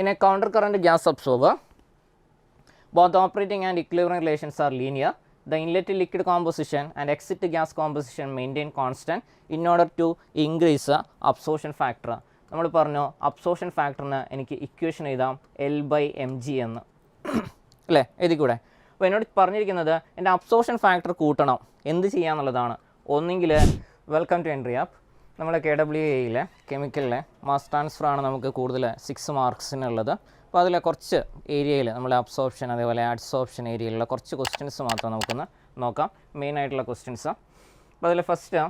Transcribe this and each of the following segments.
In a counter current gas absorber, both operating and equilibrium relations are linear. The inlet liquid composition and exit gas composition maintain constant in order to increase the absorption factor. നമ്മൾ പറഞ്ഞു absorption ഫാക്ടറിന് എനിക്ക് equation എഴുതാം L/mg എന്ന് അല്ലേ, എഴുതിക്കൂടെ? അപ്പോൾ എന്നോട് പറഞ്ഞിരിക്കുന്നത് എൻ്റെ അബ്സോർപ്ഷൻ ഫാക്ടർ കൂട്ടണം, എന്ത് ചെയ്യാന്നുള്ളതാണ്. ഒന്നെങ്കിൽ വെൽക്കം ടു എൻട്രി ആപ്പ്, നമ്മുടെ KWAയിലെ കെമിക്കലിലെ മാസ് ട്രാൻസ്ഫർ ആണ് നമുക്ക് കൂടുതൽ 6 മാർക്സിനുള്ളത്. അപ്പോൾ അതിലെ കുറച്ച് ഏരിയയിൽ നമ്മൾ അബ്സോർപ്ഷൻ അതേപോലെ അഡ്സോർപ്ഷൻ ഏരിയയിലുള്ള കുറച്ച് ക്വസ്റ്റ്യൻസ് മാത്രം നമുക്കൊന്ന് നോക്കാം, മെയിനായിട്ടുള്ള ക്വസ്റ്റ്യൻസ്. അപ്പോൾ അതിൽ ഫസ്റ്റ്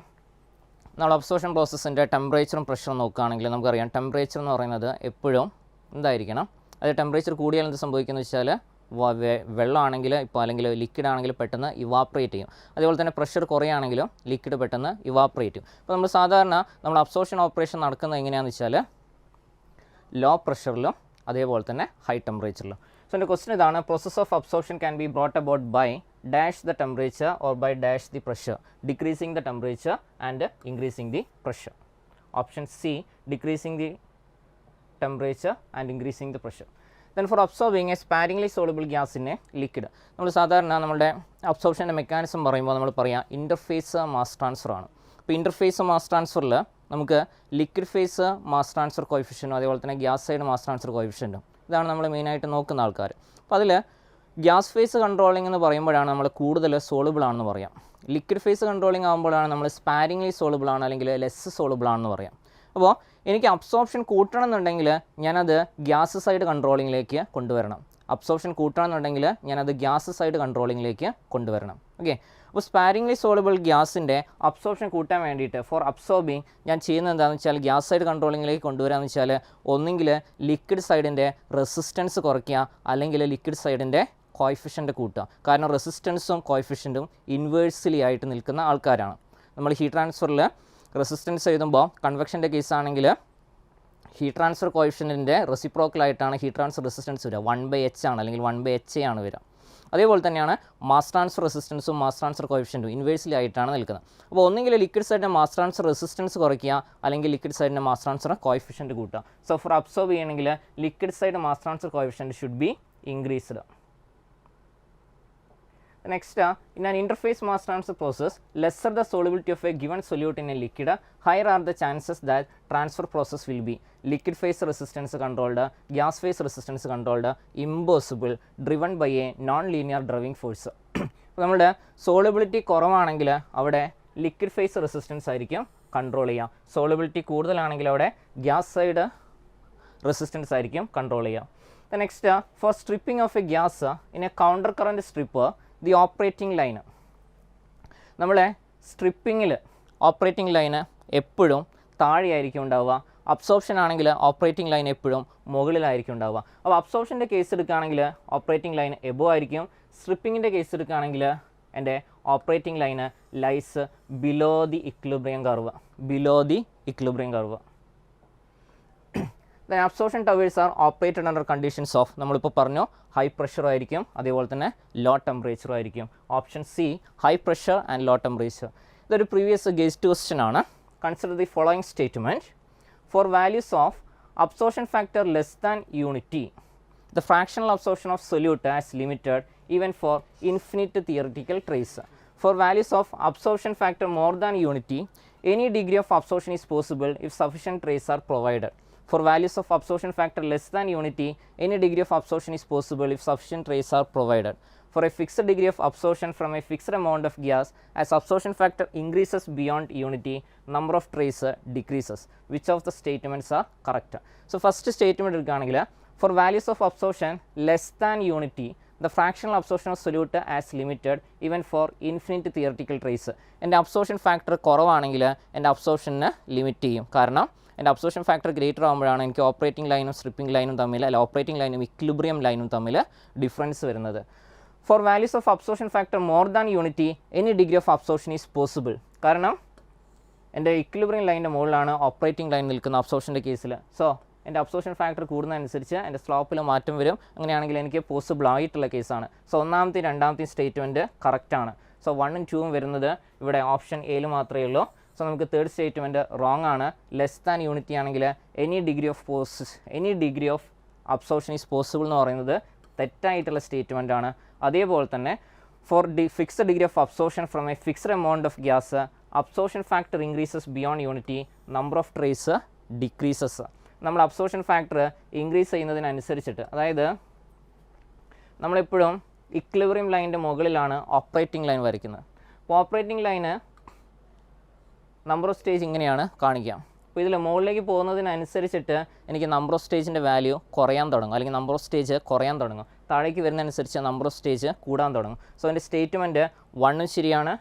നമ്മൾ അബ്സോർപ്ഷൻ പ്രോസസ്സിൻ്റെ ടെമ്പറേച്ചറും പ്രഷറും നോക്കുകയാണെങ്കിൽ നമുക്കറിയാം ടെമ്പറേച്ചർ എന്ന് പറയുന്നത് എപ്പോഴും എന്തായിരിക്കണം, അത് ടെമ്പറേച്ചർ കൂടിയാൽ എന്ത് സംഭവിക്കുന്നത് വെച്ചാൽ വെള്ളമാണെങ്കിൽ ഇപ്പോൾ അല്ലെങ്കിൽ ലിക്വിഡ് ആണെങ്കിൽ പെട്ടെന്ന് ഇവാപ്രേറ്റ് ചെയ്യും. അതേപോലെ തന്നെ പ്രഷർ കുറയുകയാണെങ്കിലും ലിക്വിഡ് പെട്ടെന്ന് ഇവാപ്രേറ്റ് ചെയ്യും. അപ്പോൾ നമ്മൾ സാധാരണ നമ്മൾ അബ്സോർപ്ഷൻ ഓപ്പറേഷൻ നടക്കുന്നത് എങ്ങനെയാണെന്ന് വെച്ചാൽ ലോ പ്രഷറിലും അതേപോലെ തന്നെ ഹൈ ടെമ്പറേച്ചറിലും. സോ എൻ്റെ ക്വസ്റ്റൻ ഇതാണ്, process of absorption can be brought about by dash the temperature or by dash the pressure, decreasing the temperature and increasing the pressure. Option C, decreasing the temperature and increasing the pressure. Then for absorbing a sparingly soluble gas in a liquid, നമ്മൾ സാധാരണ നമ്മുടെ അബ്സോർപ്ഷൻ്റെ mechanism പറയുമ്പോൾ നമ്മൾ പറയാം interface mass transfer ആണ്. ഇപ്പോൾ interface mass ട്രാൻസ്ഫറിൽ നമുക്ക് liquid face mass transfer കോയിഫിഷ്യൻറ്റും അതേപോലെ തന്നെ ഗ്യാസ് സൈഡ് മാസ് ട്രാൻസ്ഫർ കോയിഫിഷ്യൻറ്റും, ഇതാണ് നമ്മൾ മെയിനായിട്ട് നോക്കുന്ന ആൾക്കാർ. അപ്പോൾ അതിൽ ഗ്യാസ് ഫേസ് കൺട്രോളിംഗ് എന്ന് പറയുമ്പോഴാണ് നമ്മൾ കൂടുതൽ സോളുബിൾ ആണെന്ന് പറയാം. ലിക്വിഡ് ഫേസ് കൺട്രോളിംഗ് ആകുമ്പോഴാണ് നമ്മൾ സ്പാരിംഗ്ലി സോളുബിൾ ആണ് അല്ലെങ്കിൽ ലെസ് സോളുബിൾ ആണെന്ന് പറയാം. അപ്പോൾ എനിക്ക് അബ്സോർപ്ഷൻ കൂട്ടണം എന്നുണ്ടെങ്കിൽ ഞാനത് ഗ്യാസ് സൈഡ് കൺട്രോളിങ്ങിലേക്ക് കൊണ്ടുവരണം. അബ്സോർപ്ഷൻ കൂട്ടണം എന്നുണ്ടെങ്കിൽ ഞാനത് ഗ്യാസ് സൈഡ് കൺട്രോളിങ്ങിലേക്ക് കൊണ്ടുവരണം. ഓക്കെ, അപ്പോൾ സ്പാരിംഗ്ലി സോളുബിൾ ഗ്യാസിൻ്റെ അബ്സോർപ്ഷൻ കൂട്ടാൻ വേണ്ടിയിട്ട് ഫോർ അബ്സോർബിങ് ഞാൻ ചെയ്യുന്നത് എന്താണെന്ന് വെച്ചാൽ ഗ്യാസ് സൈഡ് കൺട്രോളിങ്ങിലേക്ക് കൊണ്ടുവരാമെന്ന് വെച്ചാൽ ഒന്നെങ്കിൽ ലിക്വിഡ് സൈഡിൻ്റെ റെസിസ്റ്റൻസ് കുറയ്ക്കുക അല്ലെങ്കിൽ ലിക്വിഡ് സൈഡിൻ്റെ കോയിഫിഷ്യൻ്റ് കൂട്ടുക. കാരണം റെസിസ്റ്റൻസും കോയിഫിഷ്യൻറ്റും ഇൻവേഴ്സിലി ആയിട്ട് നിൽക്കുന്ന ആൾക്കാരാണ്. നമ്മൾ ഹീറ്റ് ട്രാൻസ്ഫറിൽ റെസിസ്റ്റൻസ് എഴുതുമ്പോൾ കൺവെക്ഷൻ്റെ കേസാണെങ്കിൽ ഹീറ്റ് ട്രാൻസ്ഫർ കോയിഫിഷ്യൻറ്റിൻ്റെ റെസിപ്രോക്കലായിട്ടാണ് ഹീറ്റ് ട്രാൻസ്ഫർ റെസിസ്റ്റൻസ് വരിക, 1/h ആണ് അല്ലെങ്കിൽ 1/HA ആണ് വരിക. അതേപോലെ തന്നെയാണ് മാസ് ട്രാൻസ്ഫർ റെസിസ്റ്റൻസും മാസ് ട്രാൻസ്ഫർ കോയിഫിഷ്യൻറ്റും ഇൻവേഴ്സിലി ആയിട്ടാണ് നിൽക്കുന്നത്. അപ്പോൾ ഒന്നെങ്കിൽ ലിക്വിഡ് സൈഡിൻ്റെ മാസ് ട്രാൻസ്ഫർ റെസിസ്റ്റൻസ് കുറയ്ക്കുക അല്ലെങ്കിൽ ലിക്വിഡ് സൈഡിൻ്റെ മാസ് ട്രാൻസ്ഫർ കോയിഫിഷ്യൻറ്റ് കൂട്ടുക. സോ ഫോർ അബ്സോർബ് ചെയ്യണമെങ്കിൽ liquid side mass transfer coefficient should be increased. Next, in an interface mass transfer process, lesser the solubility of a given solute in a liquid, higher are the chances that transfer process will be liquid phase resistance controlled, gas phase resistance controlled, impossible, driven by a non-linear driving force. അപ്പോൾ നമ്മുടെ solubility കുറവാണെങ്കിൽ അവിടെ liquid phase resistance ആയിരിക്കും control ചെയ്യുക. Solubility കൂടുതലാണെങ്കിൽ അവിടെ gas side resistance ആയിരിക്കും control ചെയ്യുക. Next, for stripping of a gas in a counter current strip the operating line, നമ്മളെ സ്ട്രിപ്പിങ്ങിൽ ഓപ്പറേറ്റിംഗ് ലൈന് എപ്പോഴും താഴെയായിരിക്കും ഉണ്ടാവുക. അബ്സോർപ്ഷൻ ആണെങ്കിൽ ഓപ്പറേറ്റിംഗ് ലൈൻ എപ്പോഴും മുകളിലായിരിക്കും ഉണ്ടാവുക. അപ്പോൾ അബ്സോർപ്ഷൻ്റെ കേസ് എടുക്കുകയാണെങ്കിൽ ഓപ്പറേറ്റിംഗ് ലൈൻ എബോ ആയിരിക്കും. സ്ട്രിപ്പിങ്ങിൻ്റെ കേസ് എടുക്കുകയാണെങ്കിൽ എൻ്റെ operating line lies below the equilibrium curve, below the equilibrium curve. Then absorption towers are operated under conditions of, നമ്മളിപ്പോൾ പറഞ്ഞു ഹൈ പ്രഷർ ആയിരിക്കും അതേപോലെ തന്നെ ലോ ടെമ്പറേച്ചറും ആയിരിക്കും. Option C, high pressure and low temperature. ഇതൊരു പ്രീവിയസ് ഗസ്റ്റ് ക്വസ്റ്റ്യൻ ആണ്. Consider the following statement. For values of absorption factor less than unity, the fractional absorption of solute as limited even for infinite theoretical trace. For values of absorption factor more than unity, any degree of absorption is possible if sufficient trace are provided. For values of absorption factor less than unity, any degree of absorption is possible if sufficient trace are provided. For a fixed degree of absorption from a fixed amount of gas, as absorption factor increases beyond unity, number of trace decreases. Which of the statements are correct? So first statement എടുക്കുകയാണെങ്കിൽ for values of absorption less than unity, the fractional absorption of solute as limited even for infinite theoretical trace. എൻ്റെ absorption factor കുറവാണെങ്കിൽ എൻ്റെ അബ്സോർപ്ഷന് limit ചെയ്യും. കാരണം എൻ്റെ absorption factor greater ആകുമ്പോഴാണ് എനിക്ക് operating ലൈനും സ്ട്രിപ്പിംഗ് ലൈനും തമ്മിൽ, അല്ല ഓപ്പറേറ്റിംഗ് ലൈനും ഇക്വിലിബ്രിയം ലൈനും തമ്മിൽ ഡിഫറൻസ് വരുന്നത്. For values of absorption factor more than unity, any degree of absorption is possible. കാരണം എൻ്റെ ഇക്വിലിബ്രിയം ലൈനിൻ്റെ മുകളിലാണ് ഓപ്പറേറ്റിംഗ് ലൈൻ നിൽക്കുന്ന അബ്സോർപ്ഷൻ്റെ കേസിൽ. സോ എൻ്റെ അബ്സോർപ്ഷൻ ഫാക്ടർ കൂടുന്നതനുസരിച്ച് എൻ്റെ സ്ലോപ്പിൽ മാറ്റം വരും. അങ്ങനെയാണെങ്കിൽ എനിക്ക് പോസിബിൾ ആയിട്ടുള്ള കേസാണ്. സോ ഒന്നാമത്തെയും രണ്ടാമത്തെയും സ്റ്റേറ്റ്മെൻറ്റ് കറക്റ്റാണ്. സോ 1ഉം 2ഉം വരുന്നത് ഇവിടെ ഓപ്ഷൻ എയിൽ മാത്രമേ ഉള്ളൂ. സോ നമുക്ക് തേർഡ് സ്റ്റേറ്റ്മെൻറ്റ് റോങ് ആണ്. ലെസ് ദാൻ യൂണിറ്റി ആണെങ്കിൽ any degree of absorption is possible എന്ന് പറയുന്നത് തെറ്റായിട്ടുള്ള സ്റ്റേറ്റ്മെൻ്റ് ആണ്. അതേപോലെ തന്നെ for fixed degree of absorption from a fixed amount of gas absorption factor increases beyond unity, number of trays decreases. നമ്മൾ absorption factor increase ചെയ്യുന്നതിനനുസരിച്ചിട്ട്, അതായത് നമ്മളെപ്പോഴും ഇക്വിലിബ്രിയം ലൈനിൻ്റെ മുകളിലാണ് ഓപ്പറേറ്റിംഗ് ലൈൻ വരയ്ക്കുന്നത്. അപ്പോൾ operating line number of stage ഇങ്ങനെയാണ് കാണിക്കുക. അപ്പോൾ ഇതിൽ മുകളിലേക്ക് പോകുന്നതിനനുസരിച്ചിട്ട് എനിക്ക് നമ്പർ ഓഫ് സ്റ്റേജിൻ്റെ വാല്യൂ കുറയാൻ തുടങ്ങും, അല്ലെങ്കിൽ നമ്പർ ഓഫ് സ്റ്റേജ് കുറയാൻ തുടങ്ങും. താഴേക്ക് വരുന്നതനുസരിച്ച് നമ്പർ ഓഫ് സ്റ്റേജ് കൂടാൻ തുടങ്ങും. സോ അതിൻ്റെ സ്റ്റേറ്റ്മെൻറ്റ് 1 ശരിയാണ്,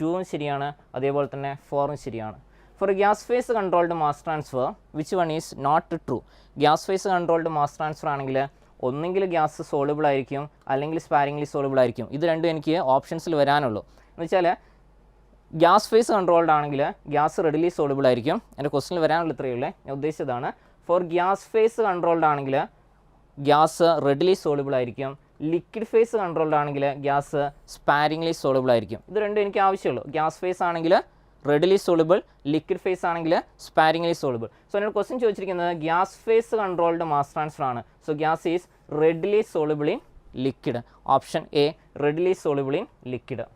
2 ശരിയാണ്, അതേപോലെ തന്നെ 4 ശരിയാണ്. For gas phase controlled mass transfer which one is not true. Gas phase controlled mass transfer ആണെങ്കിൽ ഒന്നെങ്കിൽ ഗ്യാസ് സോളിബിൾ ആയിരിക്കും, അല്ലെങ്കിൽ സ്പാരിംഗ്ലി സോളിബിൾ ആയിരിക്കും. ഇത് രണ്ടും എനിക്ക് ഓപ്ഷൻസിൽ വരാനുള്ളൂ. എന്ന് വെച്ചാൽ ഗ്യാസ് ഫേസ് കൺട്രോൾഡ് ആണെങ്കിൽ ഗ്യാസ് റെഡിലി സോളിബിൾ ആയിരിക്കും. എൻ്റെ ക്വസ്റ്റിനിൽ വരാനുള്ള ഇത്രയേ ഉള്ളൂ, ഞാൻ ഉദ്ദേശിച്ചതാണ്. ഫോർ ഗ്യാസ് ഫേസ് കൺട്രോൾഡ് ആണെങ്കിൽ ഗ്യാസ് റെഡിലി സോളിബിൾ ആയിരിക്കും. ലിക്വിഡ് ഫേസ് കൺട്രോൾഡ് ആണെങ്കിൽ ഗ്യാസ് സ്പാരിംഗ്ലി സോളിബിൾ ആയിരിക്കും. ഇത് രണ്ടും എനിക്ക് ആവശ്യമുള്ളൂ. ഗ്യാസ് ഫേസ് ആണെങ്കിൽ റെഡിലി സോളിബിൾ, ലിക്വിഡ് ഫേസ് ആണെങ്കിൽ സ്പാരിംഗ്ലി സോളിബിൾ. സോ എന്നോട് ക്വസ്റ്റ്യൻ ചോദിച്ചിരിക്കുന്നത് gas phase controlled mass transfer ആണ്. So gas is readily soluble in liquid. Option A, readily soluble in liquid.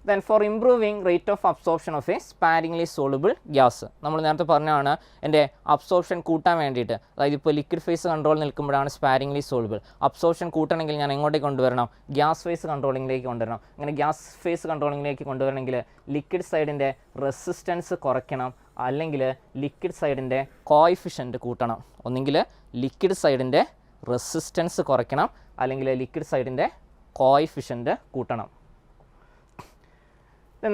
Then for improving rate of absorption of a sparingly soluble gas, നമ്മൾ നേരത്തെ പറഞ്ഞാണ് എൻ്റെ absorption കൂട്ടാൻ വേണ്ടിയിട്ട്, അതായത് ഇപ്പോൾ ലിക്വിഡ് ഫേസ് കൺട്രോൾ നിൽക്കുമ്പോഴാണ് സ്പാരിംഗ്ലി സോളിബിൾ. അബ്സോർപ്ഷൻ കൂട്ടണമെങ്കിൽ ഞാൻ എങ്ങോട്ടേക്ക് കൊണ്ടുവരണം? ഗ്യാസ് ഫേസ് കൺട്രോളിങ്ങിലേക്ക് കൊണ്ടുവരണം. അങ്ങനെ ഗ്യാസ് ഫേസ് കൺട്രോളിങ്ങിലേക്ക് കൊണ്ടുവരണമെങ്കിൽ ലിക്വിഡ് സൈഡിൻ്റെ റെസിസ്റ്റൻസ് കുറയ്ക്കണം, അല്ലെങ്കിൽ ലിക്വിഡ് സൈഡിൻ്റെ കോഎഫിഷ്യൻറ്റ് കൂട്ടണം. ഒന്നെങ്കിൽ ലിക്വിഡ് സൈഡിൻ്റെ റെസിസ്റ്റൻസ് കുറയ്ക്കണം, അല്ലെങ്കിൽ ലിക്വിഡ് സൈഡിൻ്റെ കോഎഫിഷ്യൻറ്റ് കൂട്ടണം.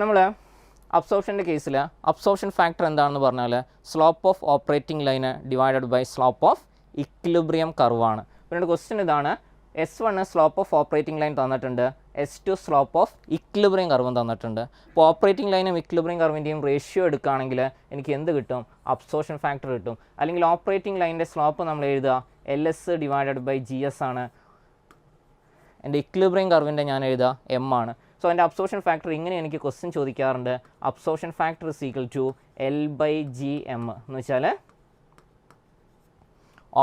നമ്മൾ അബ്സോർപ്ഷൻ്റെ കേസിൽ അബ്സോർപ്ഷൻ ഫാക്ടർ എന്താണെന്ന് പറഞ്ഞാൽ slope of operating line divided by slope of equilibrium കർവാണ്. പിന്നീട് ക്വസ്റ്റ്യൻ ഇതാണ്, S1 slope of operating line തന്നിട്ടുണ്ട്, S2 സ്ലോപ്പ് ഓഫ് ഇക്വിലിബ്രിയം കർവും തന്നിട്ടുണ്ട്. അപ്പോൾ ഓപ്പറേറ്റിംഗ് ലൈനും ഇക്വിലിബ്രിയം കർവിൻ്റെയും റേഷ്യോ എടുക്കുകയാണെങ്കിൽ എനിക്ക് എന്ത് കിട്ടും? അബ്സോർപ്ഷൻ ഫാക്ടർ കിട്ടും. അല്ലെങ്കിൽ ഓപ്പറേറ്റിംഗ് ലൈനിൻ്റെ സ്ലോപ്പ് നമ്മൾ എഴുതുക LS ഡിവൈഡഡ് ബൈ GS ആണ്. എൻ്റെ ഇക്വിലിബ്രിയം കർവിൻ്റെ ഞാൻ എഴുതുക M ആണ്. സോ എൻ്റെ അബ്സോർപ്ഷൻ ഫാക്ടർ ഇങ്ങനെ എനിക്ക് ക്വസ്റ്റ്യൻ ചോദിക്കാറുണ്ട്. Absorption factor is equal to L/GM എന്ന് വെച്ചാൽ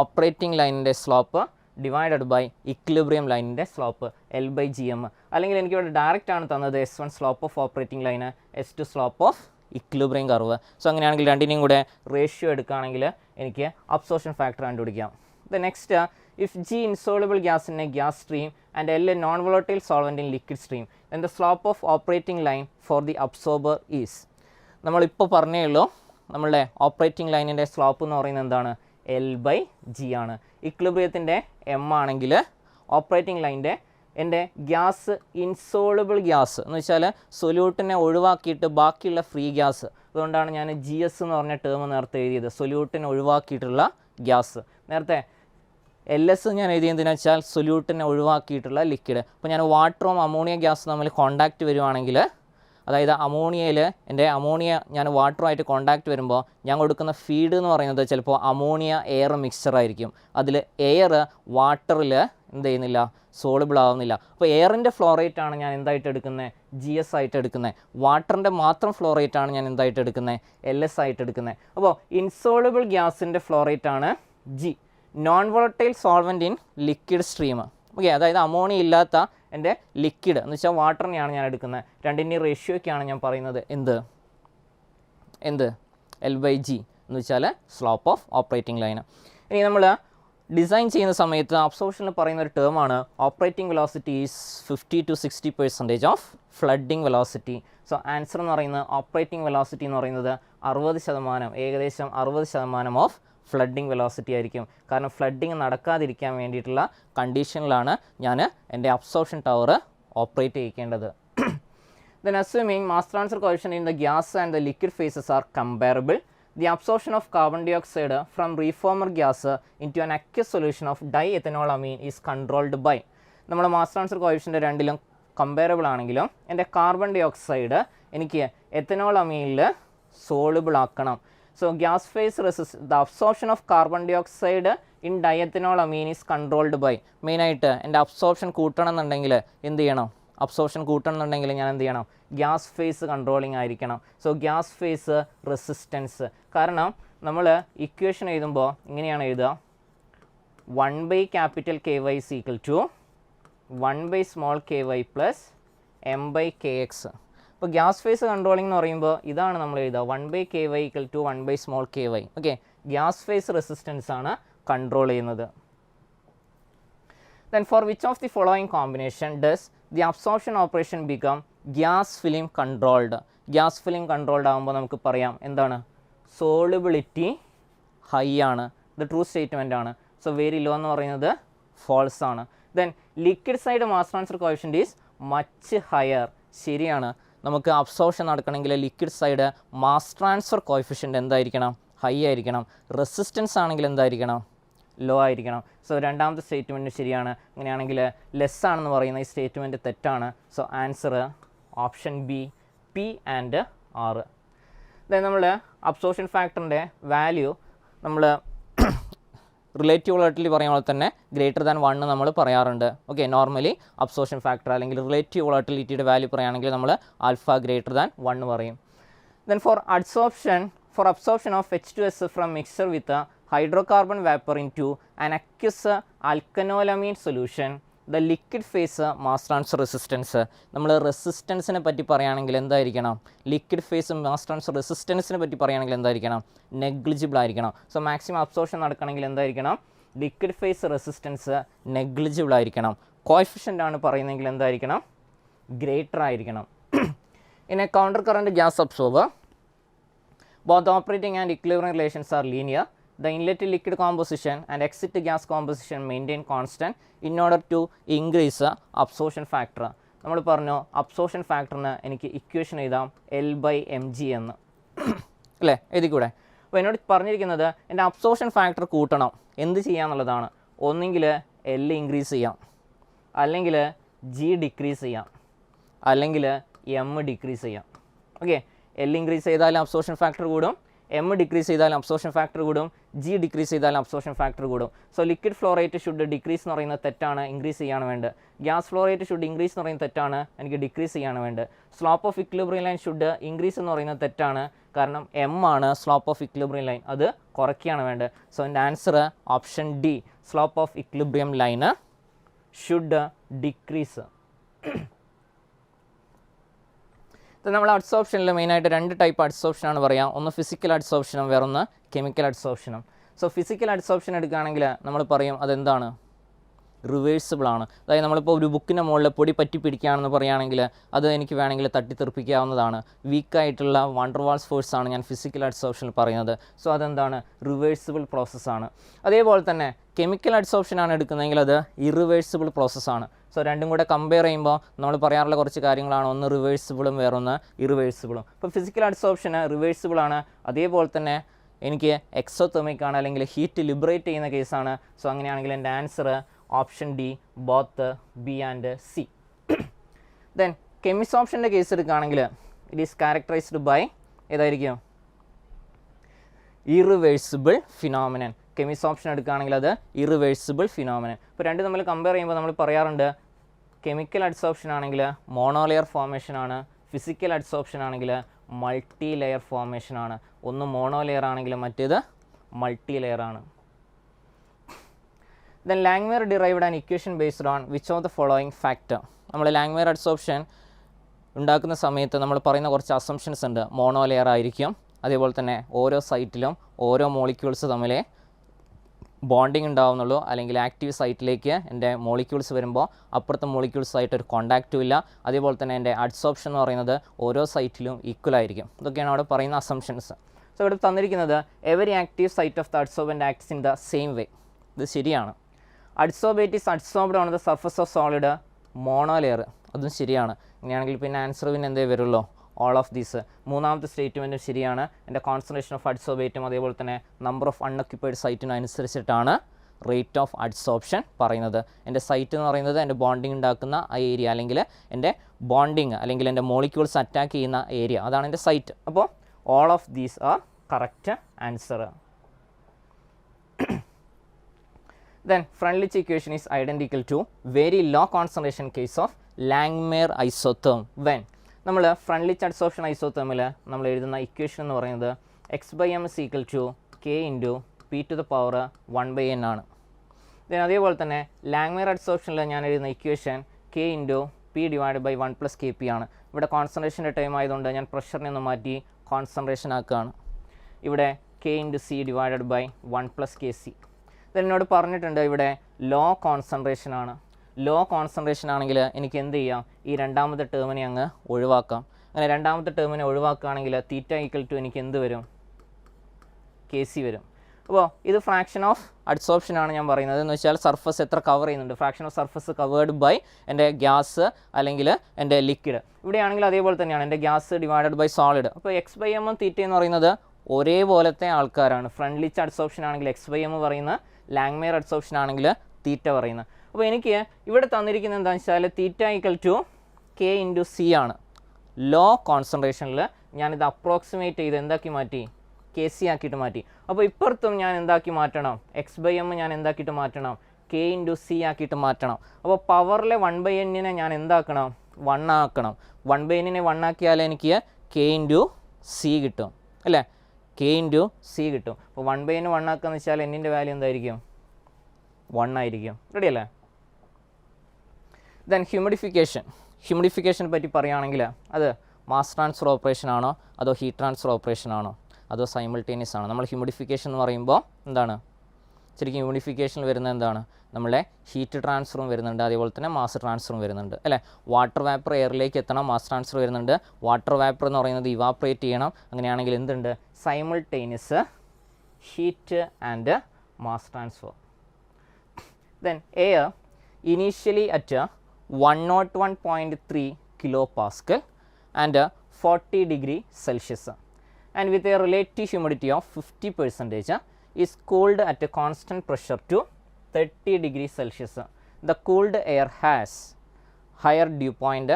ഓപ്പറേറ്റിംഗ് ലൈനിൻ്റെ സ്ലോപ്പ് ഡിവൈഡഡ് ബൈ ഇക്വിലിബ്രിയം ലൈനിൻ്റെ സ്ലോപ്പ് L/GM. അല്ലെങ്കിൽ എനിക്കിവിടെ ഡയറക്റ്റ് ആണ് തന്നത് S1 slope of operating line, S2 slope of equilibrium curve. So അങ്ങനെയാണെങ്കിൽ രണ്ടിനെയും കൂടെ റേഷ്യോ എടുക്കുകയാണെങ്കിൽ എനിക്ക് അബ്സോർപ്ഷൻ ഫാക്ടർ കണ്ടുപിടിക്കാം. The next, if G insoluble gas in a gas stream and L a non-volatile solvent in liquid stream, then the slope of operating line for the absorber is. നമ്മളിപ്പോൾ പറഞ്ഞേ ഉള്ളൂ, നമ്മളുടെ operating ലൈനിൻ്റെ slope എന്ന് പറയുന്നത് എന്താണ്? L/G ആണ്. ഇക്വിലിബ്രിയത്തിൻ്റെ M ആണെങ്കിൽ ഓപ്പറേറ്റിംഗ് ലൈനിൻ്റെ എൻ്റെ ഗ്യാസ് ഇൻസോളിബിൾ ഗ്യാസ് എന്ന് വെച്ചാൽ സൊല്യൂട്ടിനെ ഒഴിവാക്കിയിട്ട് ബാക്കിയുള്ള ഫ്രീ ഗ്യാസ്. അതുകൊണ്ടാണ് ഞാൻ GS എന്ന് പറഞ്ഞ ടേം നേരത്തെ എഴുതിയത്, സൊല്യൂട്ടിനെ ഒഴിവാക്കിയിട്ടുള്ള ഗ്യാസ്. നേരത്തെ LS ഞാൻ എഴുതിയതെന്ന് വെച്ചാൽ സൊല്യൂട്ടിനെ ഒഴിവാക്കിയിട്ടുള്ള ലിക്വിഡ്. അപ്പോൾ ഞാൻ വാട്ടറും അമോണിയ ഗ്യാസും തമ്മിൽ കോണ്ടാക്റ്റ് വരുവാണെങ്കിൽ, അതായത് അമോണിയയിൽ എൻ്റെ അമോണിയ ഞാൻ വാട്ടറുമായിട്ട് കോണ്ടാക്റ്റ് വരുമ്പോൾ ഞാൻ കൊടുക്കുന്ന ഫീഡ് എന്ന് പറയുന്നത് ചിലപ്പോൾ അമോണിയ എയർ മിക്സ്ചർ ആയിരിക്കും. അതിൽ എയർ വാട്ടറിൽ എന്ത് ചെയ്യുന്നില്ല? സോളിബിൾ ആവുന്നില്ല. അപ്പോൾ എയറിൻ്റെ ഫ്ലോ റേറ്റ് ആണ് ഞാൻ എന്തായിട്ട് എടുക്കുന്നത്? GS ആയിട്ട് എടുക്കുന്നത്. വാട്ടറിൻ്റെ മാത്രം ഫ്ലോ റേറ്റ് ആണ് ഞാൻ എന്തായിട്ട് എടുക്കുന്നത്? LS ആയിട്ട് എടുക്കുന്നത്. അപ്പോൾ ഇൻസോളിബിൾ ഗ്യാസിൻ്റെ ഫ്ലോ റേറ്റ് ആണ് G. Non volatile solvent in liquid stream. Okay, അതായത് അമോണിയ ഇല്ലാത്ത എൻ്റെ ലിക്വിഡ് എന്ന് വെച്ചാൽ വാട്ടറിനെയാണ് ഞാൻ എടുക്കുന്നത്. രണ്ടിൻ്റെ റേഷ്യോയ്ക്കാണ് ഞാൻ പറയുന്നത് എന്ത് L/G എന്ന് വെച്ചാൽ സ്ലോപ്പ് ഓഫ് ഓപ്പറേറ്റിംഗ് ലൈൻ. ഇനി നമ്മൾ ഡിസൈൻ ചെയ്യുന്ന സമയത്ത് അബ്സോർപ്ഷനിൽ പറയുന്ന ഒരു ടേമാണ് operating velocity is 50 to 60% of flooding velocity. So answer എന്ന് പറയുന്നത് ഓപ്പറേറ്റിംഗ് വെലോസിറ്റി എന്ന് പറയുന്നത് 60%, ഏകദേശം 60% ഓഫ് ഫ്ലഡിംഗ് വെലോസിറ്റി ആയിരിക്കും. കാരണം ഫ്ലഡിങ് നടക്കാതിരിക്കാൻ വേണ്ടിയിട്ടുള്ള കണ്ടീഷനിലാണ് ഞാൻ എൻ്റെ അബ്സോർപ്ഷൻ ടവർ ഓപ്പറേറ്റ് ചെയ്യിക്കേണ്ടത്. Then assuming mass transfer coefficient in the gas and the liquid phases are comparable, the absorption of carbon dioxide from reformer gas into an aqueous solution of diethanolamine is controlled by. നമ്മൾ mass transfer coefficient രണ്ടിലും comparable ആണെങ്കിലും എൻ്റെ carbon dye oxide എനിക്ക് എത്തനോളമീനിൽ soluble ആക്കണം. So gas phase the absorption of carbon dioxide in diethanolamine is controlled by. മെയിനായിട്ട് എൻ്റെ absorption കൂട്ടണം എന്നുണ്ടെങ്കിൽ എന്ത് ചെയ്യണം? അബ്സോർപ്ഷൻ കൂട്ടണം എന്നുണ്ടെങ്കിൽ ഞാൻ എന്ത് ചെയ്യണം? ഗ്യാസ് ഫേസ് കൺട്രോളിങ് ആയിരിക്കണം. So gas phase resistance. കാരണം നമ്മൾ ഇക്വേഷൻ എഴുതുമ്പോൾ ഇങ്ങനെയാണ് എഴുതുക, 1 by capital KY is equal to 1 by small ky plus m by kx. ഇപ്പോൾ ഗ്യാസ് ഫേസ് കൺട്രോളിംഗ് എന്ന് പറയുമ്പോൾ ഇതാണ് നമ്മൾ എഴുതുക 1 by ky equal to 1 by small ky. Okay, gas phase resistance ആണ് കൺട്രോൾ ചെയ്യുന്നത്. Then for which of the following combination does the absorption operation become gas film controlled? Gas film controlled ആകുമ്പോൾ നമുക്ക് പറയാം എന്താണ്, സോളിബിലിറ്റി ഹൈ ആണ്, ഇത് true statement ആണ്. So very low എന്ന് പറയുന്നത് ഫോൾസ് ആണ്. Then liquid side mass transfer coefficient is much higher, ശരിയാണ്. നമുക്ക് അബ്സോർപ്ഷൻ നടക്കണമെങ്കിൽ liquid side mass transfer coefficient എന്തായിരിക്കണം, ഹൈ ആയിരിക്കണം. റെസിസ്റ്റൻസ് ആണെങ്കിൽ എന്തായിരിക്കണം, ലോ ആയിരിക്കണം. സോ രണ്ടാമത്തെ സ്റ്റേറ്റ്മെൻറ്റ് ശരിയാണ്. അങ്ങനെയാണെങ്കിൽ ലെസ് ആണെന്ന് പറയുന്ന ഈ സ്റ്റേറ്റ്മെൻറ്റ് തെറ്റാണ്. So answer option B, P and R. അതായത് നമ്മൾ അബ്സോർപ്ഷൻ ഫാക്ടറിൻ്റെ വാല്യൂ നമ്മൾ റിലേറ്റീവ് വോളട്ടിലിറ്റി പറയുന്ന പോലെ തന്നെ ഗ്രേറ്റർ ദാൻ 1 നമ്മൾ പറയാറുണ്ട്. ഓക്കെ, നോർമലി അബ്സോർപ്ഷൻ ഫാക്ടർ അല്ലെങ്കിൽ റിലേറ്റീവ് വോളട്ടിലിറ്റിയുടെ വാല്യൂ പറയുകയാണെങ്കിൽ നമ്മൾ ആൽഫ ഗ്രേറ്റർ ദാൻ 1 പറയും. Then for absorption of H2S from mixture with hydrocarbon vapor into an aqueous alkanolamine solution, the liquid phase mass transfer resistance. നമ്മൾ റെസിസ്റ്റൻസിനെ പറ്റി പറയുകയാണെങ്കിൽ എന്തായിരിക്കണം, ലിക്വിഡ് ഫേസ് മാസ് ട്രാൻസ്ഫർ റെസിസ്റ്റൻസിനെ പറ്റി പറയുകയാണെങ്കിൽ എന്തായിരിക്കണം, നെഗ്ലിജിബിൾ ആയിരിക്കണം. സോ മാക്സിമം അബ്സോർപ്ഷൻ നടക്കണമെങ്കിൽ എന്തായിരിക്കണം, ലിക്വിഡ് ഫേസ് റെസിസ്റ്റൻസ് നെഗ്ലിജിബിൾ ആയിരിക്കണം. കോഎഫിഷ്യൻ്റ് ആണ് പറയുന്നതെങ്കിൽ എന്തായിരിക്കണം, ഗ്രേറ്റർ ആയിരിക്കണം. In a counter current gas absorber, both operating and equilibrium relations are linear. The inlet liquid composition and exit gas composition maintain constant in order to increase absorption factor. നമ്മൾ പറഞ്ഞു absorption ഫാക്ടറിന് എനിക്ക് equation എഴുതാം L/mg എന്ന്, അല്ലേ, എഴുതിക്കൂടെ? അപ്പോൾ എന്നോട് പറഞ്ഞിരിക്കുന്നത് എൻ്റെ അബ്സോർപ്ഷൻ ഫാക്ടർ കൂട്ടണം, എന്ത് ചെയ്യാന്നുള്ളതാണ്. ഒന്നെങ്കിൽ L ഇൻക്രീസ് ചെയ്യാം, അല്ലെങ്കിൽ G ഡിക്രീസ് ചെയ്യാം, അല്ലെങ്കിൽ M ഡിക്രീസ് ചെയ്യാം. ഓക്കെ, L ഇൻക്രീസ് ചെയ്താലും അബ്സോർപ്ഷൻ ഫാക്ടർ കൂടും, M ഡിക്രീസ് ചെയ്താലും അബ്സോർപ്ഷൻ ഫാക്ടർ കൂടും, G ഡിക്രീസ് ചെയ്താലും അബ്സോർപ്ഷൻ ഫാക്ടർ കൂടും. So liquid flow rate should decrease എന്ന് പറയുന്നത് തെറ്റാണ്, ഇൻക്രീസ് ചെയ്യാണ് വേണ്ടത്. Gas flow rate should increase എന്ന് പറയുന്നത് തെറ്റാണ്, എനിക്ക് ഡിക്രീസ് ചെയ്യാണ് വേണ്ടത്. Slope of equilibrium line should increase എന്ന് പറയുന്നത് തെറ്റാണ്, കാരണം M ആണ് സ്ലോപ്പ് ഓഫ് ഇക്വിലിബ്രിയം ലൈൻ, അത് കുറയ്ക്കുകയാണ് വേണ്ടത്. സോ എൻ്റെ answer option D, slope of equilibrium line should decrease. നമ്മൾ അഡ്സോർപ്ഷനിൽ മെയിനായിട്ട് 2 ടൈപ്പ് അഡ്സോർപ്ഷനാണ് പറയാം. ഒന്ന് ഫിസിക്കൽ അഡ്സോർപ്ഷനും വേറൊന്ന് കെമിക്കൽ അഡ്സോർപ്ഷനും. സോ ഫിസിക്കൽ അഡ്സോർപ്ഷൻ എടുക്കുകയാണെങ്കിൽ നമ്മൾ പറയും അതെന്താണ്, റിവേഴ്സിബിൾ ആണ്. അതായത് നമ്മളിപ്പോൾ ഒരു ബുക്കിൻ്റെ മുകളിൽ പൊടി പറ്റി പിടിക്കുകയാണെന്ന് പറയുകയാണെങ്കിൽ അത് എനിക്ക് വേണമെങ്കിൽ തട്ടിത്തെറിപ്പിക്കാവുന്നതാണ്. വീക്കായിട്ടുള്ള വാണ്ടർവാൾസ് ഫോഴ്സാണ് ഞാൻ ഫിസിക്കൽ അഡ്സോർപ്ഷനിൽ പറയുന്നത്. സോ അതെന്താണ്, റിവേഴ്സിബിൾ പ്രോസസ്സാണ്. അതേപോലെ തന്നെ കെമിക്കൽ അഡ്സോർപ്ഷനാണ് എടുക്കുന്നതെങ്കിൽ അത് ഇറിവേഴ്സിബിൾ പ്രോസസ്സാണ്. സോ രണ്ടും കൂടെ കമ്പയർ ചെയ്യുമ്പോൾ നമ്മൾ പറയാറുള്ള കുറച്ച് കാര്യങ്ങളാണ്, ഒന്ന് റിവേഴ്സിബിളും വേറൊന്ന് ഇറിവേഴ്സിബിളും. ഇപ്പോൾ ഫിസിക്കൽ അഡ്സോർപ്ഷന് റിവേഴ്സിബിൾ ആണ്, അതേപോലെ തന്നെ എനിക്ക് എക്സോതെർമിക് ആണ്, അല്ലെങ്കിൽ ഹീറ്റ് ലിബറേറ്റ് ചെയ്യുന്ന കേസാണ്. സോ അങ്ങനെയാണെങ്കിൽ എൻ്റെ answer option D, both B and C. Then കെമിസോപ്ഷൻ്റെ കേസ് എടുക്കുകയാണെങ്കിൽ ഇറ്റ് ഈസ് ക്യാരക്ടറൈസ്ഡ് ബൈ ഏതായിരിക്കും, ഇറിവേഴ്സിബിൾ ഫിനോമിനൻ. കെമിസോപ്ഷൻ എടുക്കുകയാണെങ്കിൽ അത് ഇറിവേഴ്സിബിൾ ഫിനോമിനൻ. ഇപ്പോൾ രണ്ട് നമ്മൾ കമ്പയർ ചെയ്യുമ്പോൾ നമ്മൾ പറയാറുണ്ട് കെമിക്കൽ അഡ്സോർപ്ഷൻ ആണെങ്കിൽ മോണോലെയർ ഫോർമേഷൻ ആണ്, ഫിസിക്കൽ അഡ്സോർപ്ഷൻ ആണെങ്കിൽ മൾട്ടി ലെയർ ഫോർമേഷൻ ആണ്. ഒന്ന് മോണോലെയർ ആണെങ്കിൽ മറ്റേത് മൾട്ടി ലെയർ ആണ്. Then Langmuir derived an equation based on which of the following factor. നമ്മൾ ലാങ്വേർ അഡ്സോർപ്ഷൻ ഉണ്ടാക്കുന്ന സമയത്ത് നമ്മൾ പറയുന്ന കുറച്ച് അസംഷൻസ് ഉണ്ട്. മോണോലെയർ ആയിരിക്കും, അതേപോലെ തന്നെ ഓരോ സൈറ്റിലും ഓരോ മോളിക്യൂൾസ് തമ്മിൽ ബോണ്ടിങ് ഉണ്ടാവുന്നുള്ളൂ, അല്ലെങ്കിൽ ആക്റ്റീവ് സൈറ്റിലേക്ക് എൻ്റെ മോളിക്യൂൾസ് വരുമ്പോൾ അപ്പുറത്തെ മോളിക്യൂൾസായിട്ട് ഒരു കോൺടാക്റ്റും ഇല്ല. അതേപോലെ തന്നെ എൻ്റെ അഡ്സോർപ്ഷൻ എന്ന് പറയുന്നത് ഓരോ സൈറ്റിലും ഈക്വൽ ആയിരിക്കും. ഇതൊക്കെയാണ് അവിടെ പറയുന്ന അസംഷൻസ്. സോ ഇവിടെ തന്നിരിക്കുന്നത് every active site of the adsorbent acts in the same way. ഇത് ശരിയാണ്. Adsorbate is adsorbed on the surface of solid monolayer, അതും ശരിയാണ്. ഇങ്ങനെയാണെങ്കിൽ പിന്നെ ആൻസർ പിന്നെ എന്തേ വരുള്ളൂ, ഓൾ ഓഫ് ദീസ്. മൂന്നാമത്തെ സ്റ്റേറ്റ്മെൻറ്റും ശരിയാണ്. എൻ്റെ കോൺസെൻട്രേഷൻ ഓഫ് അഡ്സോർബേറ്റും അതേപോലെ തന്നെ നമ്പർ ഓഫ് അൺഒക്യുപ്പൈഡ് സൈറ്റിനും അനുസരിച്ചിട്ടാണ് റേറ്റ് ഓഫ് അഡ്സോർപ്ഷൻ പറയുന്നത്. എൻ്റെ സൈറ്റ് എന്ന് പറയുന്നത് എൻ്റെ ബോണ്ടിങ് ഉണ്ടാക്കുന്ന ആ ഏരിയ, അല്ലെങ്കിൽ എൻ്റെ ബോണ്ടിങ് അല്ലെങ്കിൽ എൻ്റെ മോളിക്യൂൾസ് അറ്റാക്ക് ചെയ്യുന്ന ഏരിയ, അതാണ് എൻ്റെ സൈറ്റ്. അപ്പോൾ all of these are correct answer. Then Freundlich equation is identical to very low concentration case of Langmuir isotherm when നമ്മൾ ഫ്രണ്ട്ലിച്ച് അഡ്സോർപ്ഷൻ ഐസോതെർമിൽ നമ്മൾ എഴുതുന്ന ഇക്വേഷൻ എന്ന് പറയുന്നത് x/m is equal to k into p to the power 1/n ആണ്. Then അതേപോലെ തന്നെ ലാങ്മയർ അഡ്സോർപ്ഷനിൽ ഞാൻ എഴുതുന്ന equation K into P divide by 1 + Kp ആണ്. ഇവിടെ കോൺസെൻട്രേഷൻ്റെ ടൈം ആയതുകൊണ്ട് ഞാൻ പ്രഷറിനെ ഒന്ന് മാറ്റി കോൺസെൻട്രേഷൻ ആക്കുകയാണ്. ഇവിടെ K into C divided by 1 + Kc. എന്നോട് പറഞ്ഞിട്ടുണ്ട് ഇവിടെ ലോ കോൺസെൻട്രേഷൻ ആണ്. ലോ കോൺസെൻട്രേഷൻ ആണെങ്കിൽ എനിക്ക് എന്ത് ചെയ്യാം, ഈ രണ്ടാമത്തെ ടേമിനെ അങ്ങ് ഒഴിവാക്കാം. അങ്ങനെ രണ്ടാമത്തെ ടേമിനെ ഒഴിവാക്കുകയാണെങ്കിൽ തീറ്റ ഈക്വൽ ടു എനിക്ക് എന്ത് വരും, Kc വരും. അപ്പോൾ ഇത് ഫ്രാക്ഷൻ ഓഫ് അഡ്സോർപ്ഷൻ ആണ് ഞാൻ പറയുന്നത്. എന്ന് വെച്ചാൽ സർഫസ് എത്ര കവർ ചെയ്യുന്നുണ്ട്, fraction of surface covered by എൻ്റെ ഗ്യാസ് അല്ലെങ്കിൽ എൻ്റെ ലിക്വിഡ്. ഇവിടെയാണെങ്കിൽ അതേപോലെ തന്നെയാണ് എൻ്റെ ഗ്യാസ് ഡിവൈഡഡ് ബൈ സോളിഡ്. അപ്പോൾ x/m തീറ്റ എന്ന് പറയുന്നത് ഒരേപോലത്തെ ആൾക്കാരാണ്. ഫ്രണ്ട്ലിച്ച് അഡ്സോർപ്ഷൻ ആണെങ്കിൽ x/m പറയുന്ന, ലാങ്മയർ അഡ്സോർപ്ഷൻ ആണെങ്കിൽ തീറ്റ പറയുന്നത്. അപ്പോൾ എനിക്ക് ഇവിടെ തന്നിരിക്കുന്നത് എന്താണെന്ന് വെച്ചാൽ theta equal to K into C ആണ്. ലോ കോൺസെൻട്രേഷനിൽ ഞാനിത് അപ്രോക്സിമേറ്റ് ചെയ്ത് എന്താക്കി മാറ്റി, Kc ആക്കിയിട്ട് മാറ്റി. അപ്പോൾ ഇപ്പുറത്തും ഞാൻ എന്താക്കി മാറ്റണം, x/m ഞാൻ എന്താക്കിയിട്ട് മാറ്റണം, K ഇൻറ്റു C ആക്കിയിട്ട് മാറ്റണം. അപ്പോൾ പവറിലെ 1/n ഞാൻ എന്താക്കണം, 1 ആക്കണം. 1/n 1 ആക്കിയാൽ എനിക്ക് K ഇൻറ്റു C കിട്ടും അല്ലേ, K ഇൻറ്റു C കിട്ടും. അപ്പോൾ 1/n 1 ആക്കുകയെന്ന് വെച്ചാൽ എന്നിൻ്റെ വാല്യൂ എന്തായിരിക്കും, 1 ആയിരിക്കും. റെഡി അല്ലേ? ദെൻ ഹ്യൂമിഡിഫിക്കേഷൻ പറ്റി പറയുകയാണെങ്കിൽ അത് മാസ് ട്രാൻസ്ഫർ ഓപ്പറേഷൻ ആണോ അതോ ഹീറ്റ് ട്രാൻസ്ഫർ ഓപ്പറേഷൻ ആണോ അതോ സൈമിൾട്ടേനിയസ് ആണോ? നമ്മൾ ഹ്യൂമിഡിഫിക്കേഷൻ എന്ന് പറയുമ്പോൾ എന്താണ് ശരിക്കും ഹ്യൂമിഡിഫിക്കേഷനിൽ വരുന്നത് എന്താണ്, നമ്മളെ ഹീറ്റ് ട്രാൻസ്ഫറും വരുന്നുണ്ട്, അതേപോലെ തന്നെ മാസ് ട്രാൻസ്ഫറും വരുന്നുണ്ട് അല്ലേ. വാട്ടർ വേപ്പർ എയറിലേക്ക് എത്തണം, മാസ് ട്രാൻസ്ഫർ വരുന്നുണ്ട്. വാട്ടർ വേപ്പർ എന്ന് പറയുന്നത് ഇവാപ്രേറ്റ് ചെയ്യണം. അങ്ങനെയാണെങ്കിൽ എന്തുണ്ട്, simultaneous heat and mass transfer. Then air initially at 101.3 kilopascal and 40 degree Celsius and with a relative humidity of 50% is cooled at a constant pressure to 30 degree Celsius. The cooled air has higher dew point,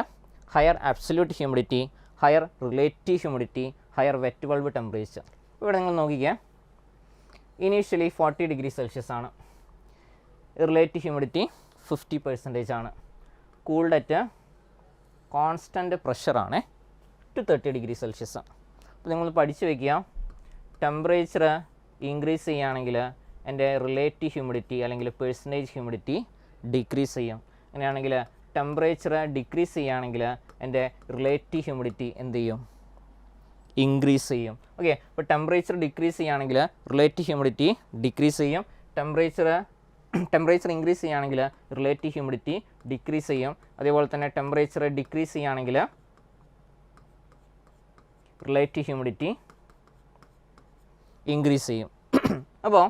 higher absolute humidity, higher relative humidity, higher wet bulb temperature. ഇവിടെ നിങ്ങൾ നോക്കിക്കേ, initially 40 degree Celsius ആണ്, relative humidity 50% ആണ്, cooled at constant പ്രഷറാണ് to 30 degree Celsius. അപ്പോൾ നിങ്ങൾ പഠിച്ചു വയ്ക്കുക, ടെമ്പറേച്ചർ ഇൻക്രീസ് ചെയ്യുകയാണെങ്കിൽ എൻ്റെ റിലേറ്റീവ് ഹ്യൂമിഡിറ്റി അല്ലെങ്കിൽ പെർസെൻറ്റേജ് ഹ്യൂമിഡിറ്റി ഡിക്രീസ് ചെയ്യും. അങ്ങനെയാണെങ്കിൽ ടെമ്പറേച്ചർ ഡിക്രീസ് ചെയ്യുകയാണെങ്കിൽ എൻ്റെ റിലേറ്റീവ് ഹ്യൂമിഡിറ്റി എന്ത് ചെയ്യും, ഇൻക്രീസ് ചെയ്യും. ഓക്കെ, അപ്പോൾ ടെമ്പറേച്ചർ ഡിക്രീസ് ചെയ്യുകയാണെങ്കിൽ റിലേറ്റീവ് ഹ്യൂമിഡിറ്റി ഡിക്രീസ് ചെയ്യും. ടെമ്പറേച്ചർ ഇൻക്രീസ് ചെയ്യുകയാണെങ്കിൽ റിലേറ്റീവ് ഹ്യൂമിഡിറ്റി ഡിക്രീസ് ചെയ്യും. അതേപോലെ തന്നെ ടെമ്പറേച്ചർ ഡിക്രീസ് ചെയ്യുകയാണെങ്കിൽ റിലേറ്റീവ് ഹ്യൂമിഡിറ്റി ഇൻക്രീസ് ചെയ്യും. അപ്പോൾ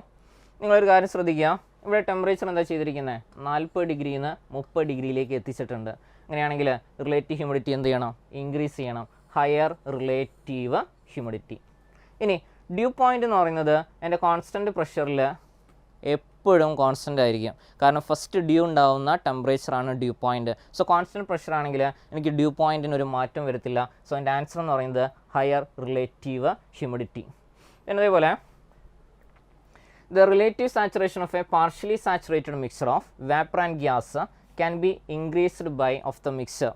നിങ്ങളൊരു കാര്യം ശ്രദ്ധിക്കുക, ഇവിടെ ടെമ്പറേച്ചർ എന്താ ചെയ്തിരിക്കുന്നത്, 40 ഡിഗ്രിയിൽ നിന്ന് 30 ഡിഗ്രിയിലേക്ക് എത്തിച്ചിട്ടുണ്ട്. അങ്ങനെയാണെങ്കിൽ റിലേറ്റീവ് ഹ്യൂമിഡിറ്റി എന്ത് ചെയ്യണം, ഇൻക്രീസ് ചെയ്യണം, ഹയർ റിലേറ്റീവ് ഹ്യൂമിഡിറ്റി. ഇനി ഡ്യൂ പോയിൻ്റ് എന്ന് പറയുന്നത് എൻ്റെ കോൺസ്റ്റൻറ്റ് പ്രഷറിൽ എപ്പോഴും കോൺസ്റ്റൻ്റ് ആയിരിക്കും. കാരണം ഫസ്റ്റ് ഡ്യൂ ഉണ്ടാവുന്ന ടെമ്പറേച്ചറാണ് dew point. So constant pressure ആണെങ്കിൽ എനിക്ക് ഡ്യൂ പോയിൻറ്റിന് ഒരു മാറ്റം വരത്തില്ല. സോ എൻ്റെ ആൻസർ എന്ന് പറയുന്നത് ഹയർ റിലേറ്റീവ് ഹ്യൂമിഡിറ്റി. എന്നതേപോലെ the relative saturation of a partially saturated mixture of vapor and gas can be increased by of the mixture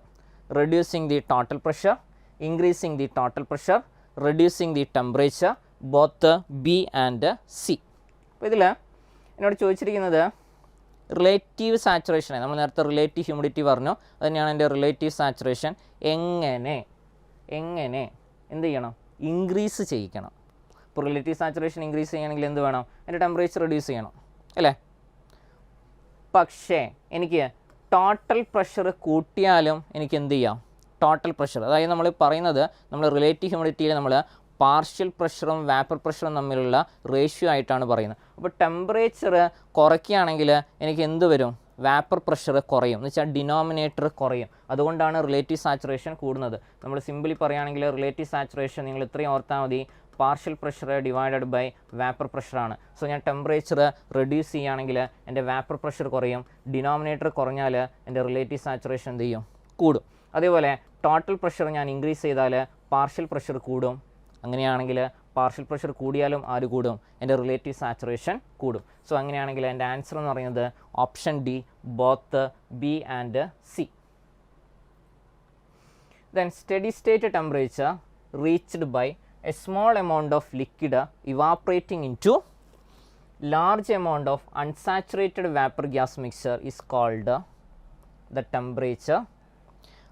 reducing the total pressure, increasing the total pressure, reducing the temperature, both B and C. അപ്പോൾ ഇതിൽ എന്നോട് ചോദിച്ചിരിക്കുന്നത് relative saturation, നമ്മൾ നേരത്തെ relative humidity പറഞ്ഞു, അത് തന്നെയാണ് എൻ്റെ റിലേറ്റീവ് സാച്ചുറേഷൻ എങ്ങനെ എന്ത് ചെയ്യണം, ഇൻക്രീസ് ചെയ്യിക്കണം. ഇപ്പോൾ റിലേറ്റീവ് സാച്ചുറേഷൻ ഇൻക്രീസ് ചെയ്യണമെങ്കിൽ എന്ത് വേണം, അതിൻ്റെ ടെമ്പറേച്ചർ റെഡ്യൂസ് ചെയ്യണം അല്ലേ. പക്ഷേ എനിക്ക് ടോട്ടൽ പ്രഷർ കൂട്ടിയാലും എനിക്ക് എന്ത് ചെയ്യാം, ടോട്ടൽ പ്രഷർ, അതായത് നമ്മൾ പറയുന്നത് നമ്മൾ റിലേറ്റീവ് ഹ്യൂമിഡിറ്റിയിൽ നമ്മൾ പാർഷ്യൽ പ്രഷറും വാപ്പർ പ്രഷറും തമ്മിലുള്ള റേഷ്യോ ആയിട്ടാണ് പറയുന്നത്. അപ്പോൾ ടെമ്പറേച്ചർ കുറയ്ക്കുകയാണെങ്കിൽ എനിക്ക് എന്ത് വരും, വാപ്പർ പ്രഷർ കുറയും, എന്ന് വെച്ചാൽ ഡിനോമിനേറ്റർ കുറയും. അതുകൊണ്ടാണ് റിലേറ്റീവ് സാച്ചുറേഷൻ കൂടുന്നത്. നമ്മൾ സിമ്പിളി പറയുകയാണെങ്കിൽ റിലേറ്റീവ് സാച്ചുറേഷൻ നിങ്ങൾ ഇത്രയും ഓർത്താൽ മതി, partial pressure divided by vapour പ്രഷറാണ്. സോ ഞാൻ ടെമ്പറേച്ചർ റെഡ്യൂസ് ചെയ്യുകയാണെങ്കിൽ എൻ്റെ വാപ്പർ പ്രഷർ കുറയും, ഡിനോമിനേറ്റർ കുറഞ്ഞാൽ എൻ്റെ റിലേറ്റീവ് സാച്ചുറേഷൻ എന്ത് ചെയ്യും, കൂടും. അതേപോലെ ടോട്ടൽ പ്രഷർ ഞാൻ ഇൻക്രീസ് ചെയ്താൽ പാർഷ്യൽ പ്രഷർ കൂടും. അങ്ങനെയാണെങ്കിൽ പാർഷ്യൽ പ്രഷർ കൂടിയാലും ആര് കൂടും, എൻ്റെ റിലേറ്റീവ് സാച്ചുറേഷൻ കൂടും. സോ അങ്ങനെയാണെങ്കിൽ എൻ്റെ ആൻസർ എന്ന് പറയുന്നത് option D, both B and C. Then steady state temperature reached by a small amount of liquid evaporating into large amount of unsaturated vapor gas mixture is called the temperature.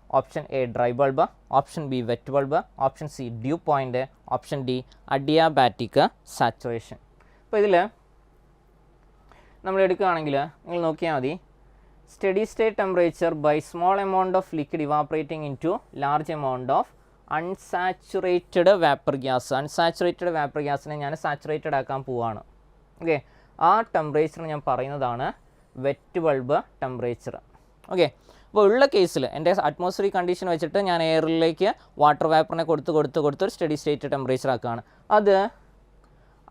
Option A dry bulb, option B wet bulb, option C dew point, option D adiabatic saturation. അപ്പോൾ ഇതിൽ നമ്മൾ എടുക്കുകയാണെങ്കിൽ നിങ്ങൾ നോക്കിയാൽ മതി, steady state temperature by small amount of liquid evaporating into large amount of unsaturated vapor gas. Unsaturated vapor gasനെ ഞാൻ saturated ആക്കാൻ പോവുകയാണ്. ഓക്കെ, ആ ടെമ്പറേച്ചർ ഞാൻ പറയുന്നതാണ് വെറ്റ് ബൾബ് ടെമ്പറേച്ചർ. ഓക്കെ, അപ്പോൾ ഉള്ള കേസിൽ എൻ്റെ അറ്റ്മോസ്ഫിയറിക് കണ്ടീഷൻ വെച്ചിട്ട് ഞാൻ എയറിലേക്ക് വാട്ടർ വേപ്പറിനെ കൊടുത്ത് ഒരു സ്റ്റഡി സ്റ്റേറ്റ് ടെമ്പറേച്ചർ ആക്കുകയാണ്. അത്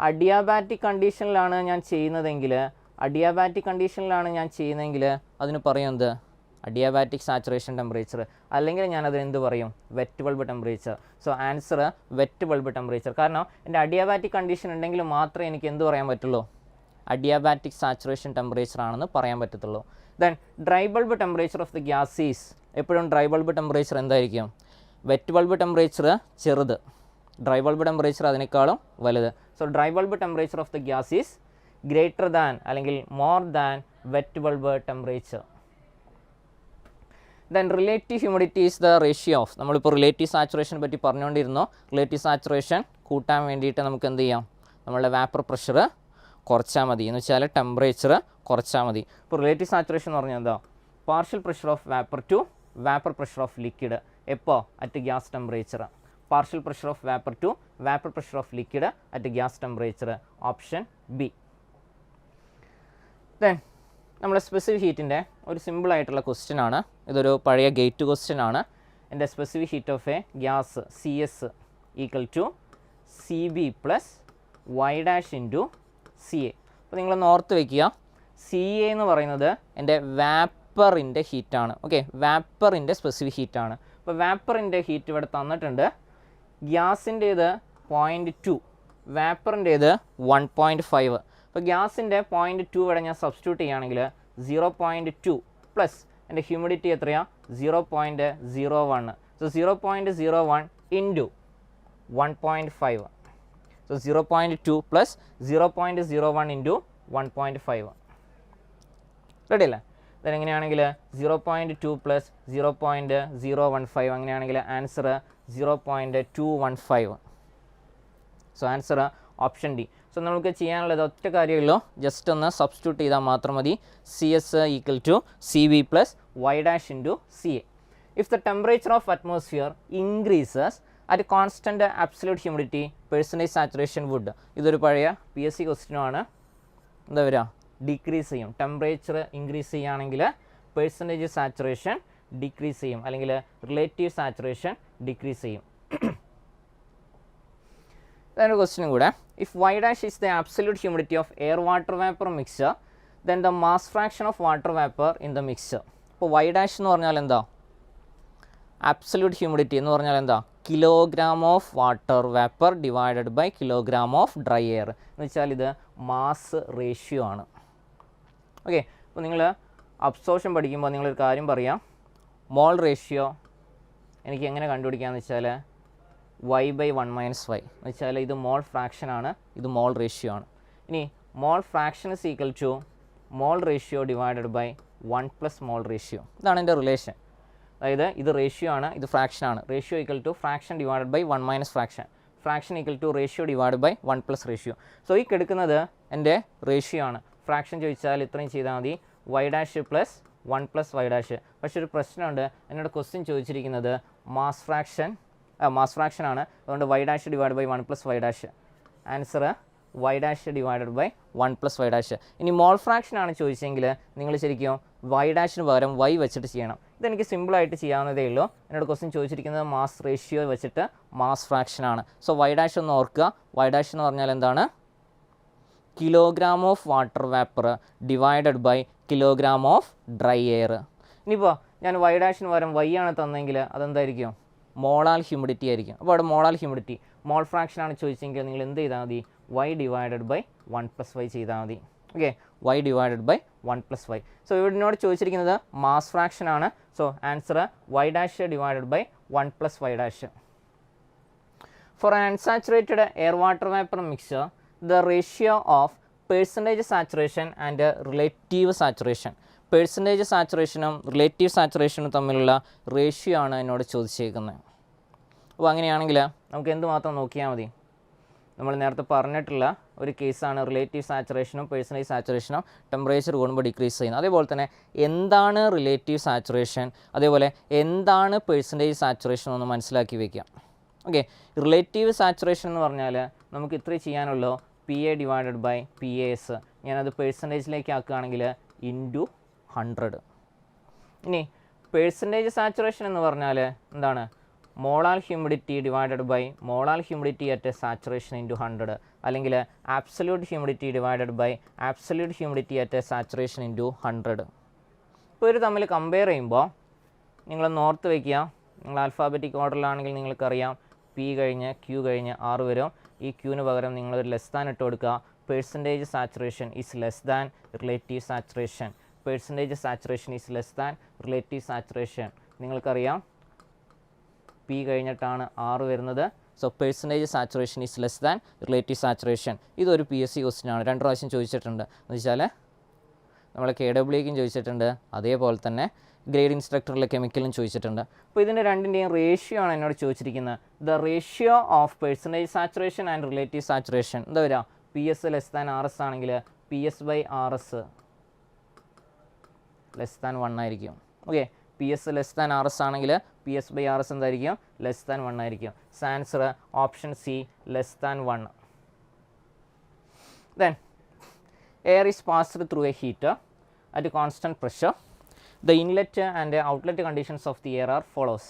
അഡിയാബാറ്റിക് കണ്ടീഷനിലാണ് ഞാൻ ചെയ്യുന്നതെങ്കിൽ അതിന് പറയുന്നത് അഡിയാബാറ്റിക് സാച്ചുറേഷൻ ടെമ്പറേച്ചർ, അല്ലെങ്കിൽ ഞാനത് എന്ത് പറയും, wet bulb temperature. So answer wet bulb temperature. കാരണം എൻ്റെ അഡിയാബാറ്റിക് കണ്ടീഷൻ ഉണ്ടെങ്കിൽ മാത്രമേ എനിക്ക് എന്ത് പറയാൻ പറ്റുള്ളൂ, അഡിയാബാറ്റിക് സാച്ചുറേഷൻ ടെമ്പറേച്ചർ ആണെന്ന് പറയാൻ പറ്റത്തുള്ളൂ. Then dry bulb temperature of the gas is, എപ്പോഴും ഡ്രൈ ബൾബ് ടെമ്പറേച്ചർ എന്തായിരിക്കും, വെറ്റ് ബൾബ് ടെമ്പറേച്ചർ ചെറുത്, ഡ്രൈ ബൾബ് ടെമ്പറേച്ചർ അതിനേക്കാളും വലുത്. So dry bulb temperature of the gas is greater than അല്ലെങ്കിൽ more than wet bulb temperature. Then relative humidity is the ratio of, നമ്മളിപ്പോൾ relative സാച്ചുറേഷനെ പറ്റി പറഞ്ഞുകൊണ്ടിരുന്നു. Relative saturation കൂട്ടാൻ വേണ്ടിയിട്ട് നമുക്ക് എന്ത് ചെയ്യാം, നമ്മളുടെ വാപ്പർ പ്രഷർ കുറച്ചാൽ മതി, എന്ന് വെച്ചാൽ ടെമ്പറേച്ചർ കുറച്ചാൽ മതി. ഇപ്പോൾ റിലേറ്റീവ് സാച്ചുറേഷൻ എന്ന് പറഞ്ഞാൽ എന്താ, partial pressure of vapour to vapour pressure of liquid എപ്പോൾ at gas temperature. Partial pressure of vapour to vapour pressure of liquid at gas temperature, option B. Then നമ്മുടെ സ്പെസിഫിക് ഹീറ്റിൻ്റെ ഒരു സിമ്പിളായിട്ടുള്ള ക്വസ്റ്റ്യൻ ആണ്, ഇതൊരു പഴയ ഗേറ്റ് ക്വസ്റ്റ്യൻ ആണ്. എൻ്റെ specific heat of a gas CS equal to CB plus Y dash into CA. അപ്പോൾ നിങ്ങളൊന്ന് ഓർത്ത് വയ്ക്കുക, CA എന്ന് പറയുന്നത് എൻ്റെ വാപ്പറിൻ്റെ ഹീറ്റാണ്. Okay, വാപ്പറിൻ്റെ specific ഹീറ്റാണ്. അപ്പോൾ വാപ്പറിൻ്റെ ഹീറ്റ് ഇവിടെ തന്നിട്ടുണ്ട്. ഗ്യാസിൻ്റേത് 0.2, വാപ്പറിൻ്റേത് 1.5. അപ്പോൾ ഗ്യാസിൻ്റെ 0.2 ഇവിടെ ഞാൻ സബ്സ്റ്റിറ്റ്യൂട്ട് ചെയ്യുകയാണെങ്കിൽ 0.2 പ്ലസ് എൻ്റെ ഹ്യൂമിഡിറ്റി എത്രയാണ്, 0.01. So 0.01 into 1.5. So 0.2 plus 0.01 into 1.5. Ready അല്ലേ? ഇതെങ്ങനെയാണെങ്കിൽ 0.2 പ്ലസ് 0.015, അങ്ങനെയാണെങ്കിൽ answer 0.215. So answer option D. So നമുക്ക് ചെയ്യാനുള്ളത് ഒറ്റ കാര്യമുള്ളൂ, ജസ്റ്റ് ഒന്ന് സബ്സ്റ്റിറ്റ്യൂട്ട് ചെയ്താൽ മാത്രം മതി. CS equal to CB plus Y dash into CA. If the temperature of atmosphere increases at constant absolute humidity percentage saturation would. ഇതൊരു പഴയ PSC ക്വസ്റ്റ്യനാണ്. എന്താ വരിക, ഡിക്രീസ് ചെയ്യും. ടെമ്പറേച്ചർ ഇൻക്രീസ് ചെയ്യുകയാണെങ്കിൽ പെർസെൻറ്റേജ് സാച്ചുറേഷൻ ഡിക്രീസ് ചെയ്യും, അല്ലെങ്കിൽ റിലേറ്റീവ് സാച്ചുറേഷൻ ഡിക്രീസ് ചെയ്യും. Then a question കൂടെ, if Y dash is the absolute humidity of air water vapor mixture, then the mass fraction of water vapor in the mixture. അപ്പോൾ Y dash എന്ന് പറഞ്ഞാൽ എന്താ, absolute humidity എന്ന് പറഞ്ഞാൽ എന്താ, kilogram of water vapour divided by kilogram of dry air എന്ന് വെച്ചാൽ ഇത് മാസ് റേഷ്യോ ആണ്. ഓക്കെ, അപ്പോൾ നിങ്ങൾ അബ്സോർപ്ഷൻ പഠിക്കുമ്പോൾ നിങ്ങളൊരു കാര്യം പറയാം, മോൾ റേഷ്യോ എനിക്ക് എങ്ങനെ കണ്ടുപിടിക്കാമെന്ന് വെച്ചാൽ y/1 - y എന്ന് വെച്ചാൽ ഇത് മോൾ ഫ്രാക്ഷൻ ആണ്, ഇത് മോൾ റേഷ്യോ ആണ്. ഇനി mole fraction is equal to mole ratio divided by 1 plus mole ratio. ഇതാണ് എൻ്റെ റിലേഷൻ. അതായത് ഇത് റേഷ്യോ ആണ്, ഇത് ഫ്രാക്ഷൻ ആണ്. Ratio equal to fraction divided by 1 minus fraction, fraction equal to ratio divide by 1 plus ratio. So ഈ എടുക്കുന്നത് എൻ്റെ റേഷ്യോ ആണ്. ഫ്രാക്ഷൻ ചോദിച്ചാൽ ഇത്രയും ചെയ്താൽ മതി, y dash plus 1 plus y dash. പക്ഷേ ഒരു പ്രശ്നമുണ്ട്, എന്നോട് ക്വസ്റ്റ്യൻ ചോദിച്ചിരിക്കുന്നത് മാസ് ഫ്രാക്ഷൻ ആണ്. അതുകൊണ്ട് y dash divide by 1 plus y dash. Answer y dash divided by 1 plus y dash. ഇനി മോൾ ഫ്രാക്ഷൻ ആണ് ചോദിച്ചെങ്കിൽ നിങ്ങൾ ശരിക്കും y ഡാഷിന് പകരം y വെച്ചിട്ട് ചെയ്യണം. ഇതെനിക്ക് സിമ്പിളായിട്ട് ചെയ്യാവുന്നതേ ഉള്ളൂ. എന്നോട് ക്വസ്റ്റ്യൻ ചോദിച്ചിരിക്കുന്നത് മാസ് റേഷ്യോ വെച്ചിട്ട് മാസ് ഫ്രാക്ഷൻ ആണ്. സോ y ഡാഷ് ഒന്ന് ഓർക്കുക, y ഡാഷ് എന്ന് പറഞ്ഞാൽ എന്താണ്, kilogram of water vapour divided by kilogram of dry air. ഇനിയിപ്പോൾ ഞാൻ y ഡാഷിന് പകരം y ആണ് തന്നെങ്കിൽ അതെന്തായിരിക്കും, മോളാൽ ഹ്യൂമിഡിറ്റി ആയിരിക്കും. അപ്പോൾ അവിടെ മോളാൽ ഹ്യൂമിഡിറ്റി, മോൾ ഫ്രാക്ഷൻ ആണ് ചോദിച്ചെങ്കിൽ നിങ്ങൾ എന്ത് ചെയ്താൽ മതി, y divided by 1 plus y ചെയ്താൽ മതി. Okay, y divided by 1 plus y. So ഇവിടിനോട് ചോദിച്ചിരിക്കുന്നത് മാസ് ഫ്രാക്ഷൻ ആണ്. So answer y dash divided by 1 plus y dash. For an unsaturated air water vapour mixer, the ratio of percentage saturation and relative saturation. Percentage സാച്ചുറേഷനും relative സാച്ചുറേഷനും തമ്മിലുള്ള ratio ആണ് എന്നോട് ചോദിച്ചേക്കുന്നത്. അപ്പോൾ അങ്ങനെയാണെങ്കിൽ നമുക്ക് എന്തുമാത്രം നോക്കിയാൽ മതി? നമ്മൾ നേരത്തെ പറഞ്ഞിട്ടുള്ള ഒരു കേസാണ് റിലേറ്റീവ് സാച്ചുറേഷനും പെർസെൻറ്റേജ് സാച്ചുറേഷനും ടെമ്പറേച്ചർ കൂടുമ്പോൾ ഡിക്രീസ് ചെയ്യുന്നത്. അതേപോലെ തന്നെ എന്താണ് റിലേറ്റീവ് സാച്ചുറേഷൻ, അതേപോലെ എന്താണ് പെർസെൻറ്റേജ് സാച്ചുറേഷൻ എന്ന് മനസ്സിലാക്കി വയ്ക്കുക. ഓക്കെ, റിലേറ്റീവ് സാച്ചുറേഷൻ എന്ന് പറഞ്ഞാൽ നമുക്ക് ഇത്രയും ചെയ്യാനുള്ളൂ, PA/PAS. ഞാനത് പെർസെൻറ്റേജിലേക്ക് ആക്കുകയാണെങ്കിൽ ഇൻറ്റു 100. ഇനി പെർസെൻറ്റേജ് സാച്ചുറേഷൻ എന്ന് പറഞ്ഞാൽ എന്താണ്? Molar humidity divided by molar humidity at saturation into 100, അല്ലെങ്കിൽ absolute humidity divided by absolute humidity at saturation into 100. ഇപ്പോൾ ഇത് തമ്മിൽ കമ്പയർ ചെയ്യുമ്പോൾ നിങ്ങളൊന്ന് ഓർത്ത് വയ്ക്കുക. നിങ്ങൾ ആൽഫാബറ്റിക് ഓർഡറിലാണെങ്കിൽ നിങ്ങൾക്കറിയാം P കഴിഞ്ഞ് Q കഴിഞ്ഞ് R വരും. ഈ Qന് പകരം നിങ്ങളൊരു ലെസ് ദാൻ ഇട്ട് കൊടുക്കുക. Percentage saturation is less than relative saturation. Percentage saturation is less than relative saturation. നിങ്ങൾക്കറിയാം P കഴിഞ്ഞിട്ടാണ് R വരുന്നത്. So percentage saturation is less than relative saturation. ഇതൊരു PSC ക്വസ്റ്റ്യൻ ആണ്, 2 പ്രാവശ്യം ചോദിച്ചിട്ടുണ്ട്. എന്ന് വെച്ചാൽ നമ്മളെ KWക്കും ചോദിച്ചിട്ടുണ്ട്, അതേപോലെ തന്നെ ഗ്രേഡ് ഇൻസ്ട്രക്ടറിലെ കെമിക്കലും ചോദിച്ചിട്ടുണ്ട്. അപ്പോൾ ഇതിൻ്റെ രണ്ടിൻ്റെയും റേഷ്യോ ആണ് എന്നോട് ചോദിച്ചിരിക്കുന്നത്. The ratio of percentage saturation and relative saturation എന്താ വരിക? PS ലെസ് ദാൻ RS ആണെങ്കിൽ PS/RS ലെസ് ദാൻ 1 ആയിരിക്കും. Okay, PS less than RS ആണെങ്കിൽ PS/RS എന്തായിരിക്കും? ലെസ് ദാൻ 1 ആയിരിക്കും. Answer option C less than 1. Then air is passed through a heater at a constant pressure. The inlet and outlet conditions of the air are follows.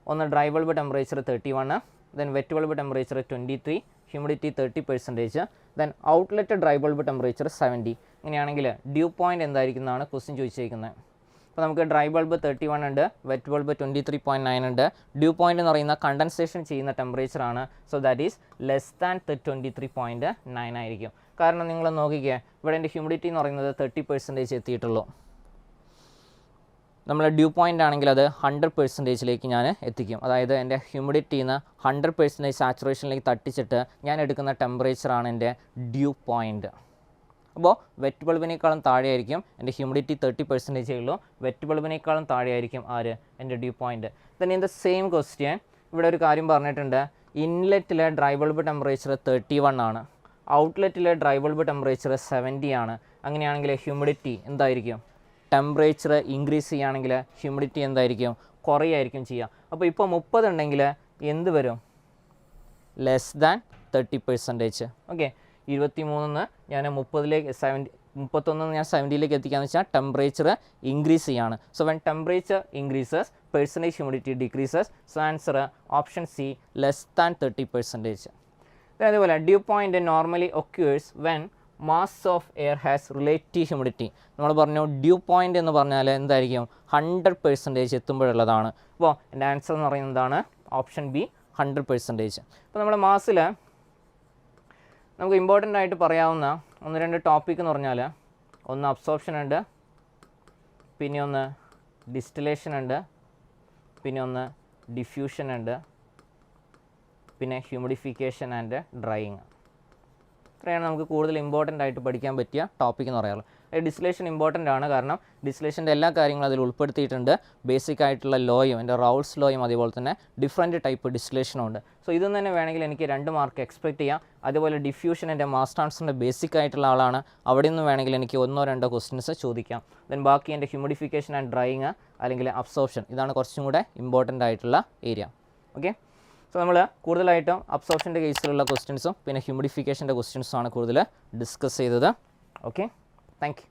On the dry bulb temperature 31, then wet bulb temperature 23, humidity 30%, then outlet dry bulb temperature 70. ഇങ്ങനെയാണെങ്കിൽ due point എന്തായിരിക്കുന്നതാണ് question ചോദിച്ചിരിക്കുന്നത്. അപ്പോൾ നമുക്ക് dry bulb 31 ഉണ്ട്, wet bulb 23.9 ഉണ്ട്. Due point എന്ന് പറയുന്ന condensation ചെയ്യുന്ന ടെമ്പറേച്ചറാണ്. So that is less than 23.9 ആയിരിക്കും. കാരണം നിങ്ങൾ നോക്കിക്കുക, ഇവിടെ എൻ്റെ ഹ്യൂമിഡിറ്റി എന്ന് പറയുന്നത് 30% എത്തിയിട്ടുള്ളൂ. നമ്മൾ ഡ്യൂ പോയിൻ്റ് ആണെങ്കിൽ അത് 100%ലേക്ക് ഞാൻ എത്തിക്കും. അതായത് എൻ്റെ ഹ്യൂമിഡിറ്റിന്ന് 100% സാച്ചുറേഷനിലേക്ക് തട്ടിച്ചിട്ട് ഞാൻ എടുക്കുന്ന ടെമ്പറേച്ചറാണ് എൻ്റെ ഡ്യൂ പോയിൻ്റ്. അപ്പോൾ വെറ്റ് ബൾബിനേക്കാളും താഴെയായിരിക്കും എൻ്റെ ഹ്യൂമിഡിറ്റി 30% ഉള്ളൂ. വെറ്റ് ബൾബിനേക്കാളും താഴെയായിരിക്കും ആര്? എൻ്റെ due point. Then in the same question ഇവിടെ ഒരു കാര്യം പറഞ്ഞിട്ടുണ്ട്. ഇൻലെറ്റിലെ ഡ്രൈ ബൾബ് ടെമ്പറേച്ചർ 31 ആണ്, ഔട്ട്ലെറ്റിലെ ഡ്രൈ ബൾബ് ടെമ്പറേച്ചർ 70 ആണ്. അങ്ങനെയാണെങ്കിൽ ഹ്യൂമിഡിറ്റി എന്തായിരിക്കും? ടെമ്പറേച്ചർ ഇൻക്രീസ് ചെയ്യുകയാണെങ്കിൽ ഹ്യൂമിഡിറ്റി എന്തായിരിക്കും? കുറയായിരിക്കും ചെയ്യുക. അപ്പോൾ ഇപ്പോൾ 30 ഉണ്ടെങ്കിൽ എന്ത് വരും? Less than 30%. ഓക്കെ, 23 ഞാൻ 30ലേക്ക് 31 ഞാൻ 70ലേക്ക് എത്തിക്കാന്ന് വെച്ചാൽ ടെമ്പറേച്ചർ ഇൻക്രീസ് ചെയ്യാണ്. So when temperature increases percentage humidity decreases. So answer option C less than 30%. അതേപോലെ dew point normally occurs when mass of air has relative humidity. നമ്മൾ പറഞ്ഞു ഡ്യൂ പോയിൻ്റ് എന്ന് പറഞ്ഞാൽ എന്തായിരിക്കും? 100% എത്തുമ്പോഴുള്ളതാണ്. അപ്പോൾ എൻ്റെ ആൻസർ എന്ന് പറയുന്നതാണ് ഓപ്ഷൻ B 100%. അപ്പോൾ നമ്മുടെ മാസിൽ നമുക്ക് ഇമ്പോർട്ടൻ്റ് ആയിട്ട് പറയാവുന്ന 1-2 ടോപ്പിക് എന്ന് പറഞ്ഞാൽ, ഒന്ന് അബ്സോർപ്ഷൻ ഉണ്ട്, പിന്നെ ഒന്ന് ഡിസ്റ്റിലേഷൻ ഉണ്ട്, പിന്നെ ഒന്ന് ഡിഫ്യൂഷൻ ഉണ്ട്, പിന്നെ ഹ്യൂമിഡിഫിക്കേഷൻ ആൻഡ് ഡ്രൈയിങ്. ഇത്രയാണ് നമുക്ക് കൂടുതൽ ഇമ്പോർട്ടൻ്റ് ആയിട്ട് പഠിക്കാൻ പറ്റിയ ടോപ്പിക് എന്ന് പറയാറുള്ളത്. ഡിസ്റ്റിലേഷൻ ഇമ്പോർട്ടൻ്റ് ആണ്, കാരണം ഡിസ്റ്റിലേഷൻ്റെ എല്ലാ കാര്യങ്ങളും അതിൽ ഉൾപ്പെടുത്തിയിട്ടുണ്ട്. ബേസിക് ആയിട്ടുള്ള ലോയും എൻ്റെ റൗൾസ് ലോയും അതേപോലെ തന്നെ ഡിഫറൻറ്റ് ടൈപ്പ് ഡിസ്റ്റിലേഷനും ഉണ്ട്. സോ ഇതൊന്നും തന്നെ വേണമെങ്കിൽ എനിക്ക് 2 മാർക്ക് എക്സ്പെക്ട് ചെയ്യാം. അതുപോലെ ഡിഫ്യൂഷൻ എൻ്റെ മാസ് ട്രാൻസ്ഫറിൻ്റെ ബേസിക് ആയിട്ടുള്ള ആളാണ്, അവിടെ നിന്ന് വേണമെങ്കിൽ എനിക്ക് 1-2 ക്വസ്റ്റ്യൻസ് ചോദിക്കാം. ദെൻ ബാക്കി എൻ്റെ ഹ്യൂമിഡിഫിക്കേഷൻ ആൻഡ് ഡ്രൈയിങ് അല്ലെങ്കിൽ അബ്സോർപ്ഷൻ, ഇതാണ് കുറച്ചും കൂടെ ഇമ്പോർട്ടൻ്റ് ആയിട്ടുള്ള ഏരിയ. ഓക്കെ, സോ നമ്മൾ കൂടുതലായിട്ടും അബ്സോർപ്ഷൻ്റെ കേസിലുള്ള ക്വസ്റ്റ്യൻസും പിന്നെ ഹ്യൂമിഡിഫിക്കേഷൻ്റെ ക്വസ്റ്റ്യൻസും ആണ് കൂടുതൽ ഡിസ്കസ് ചെയ്തത്. Okay, thank you.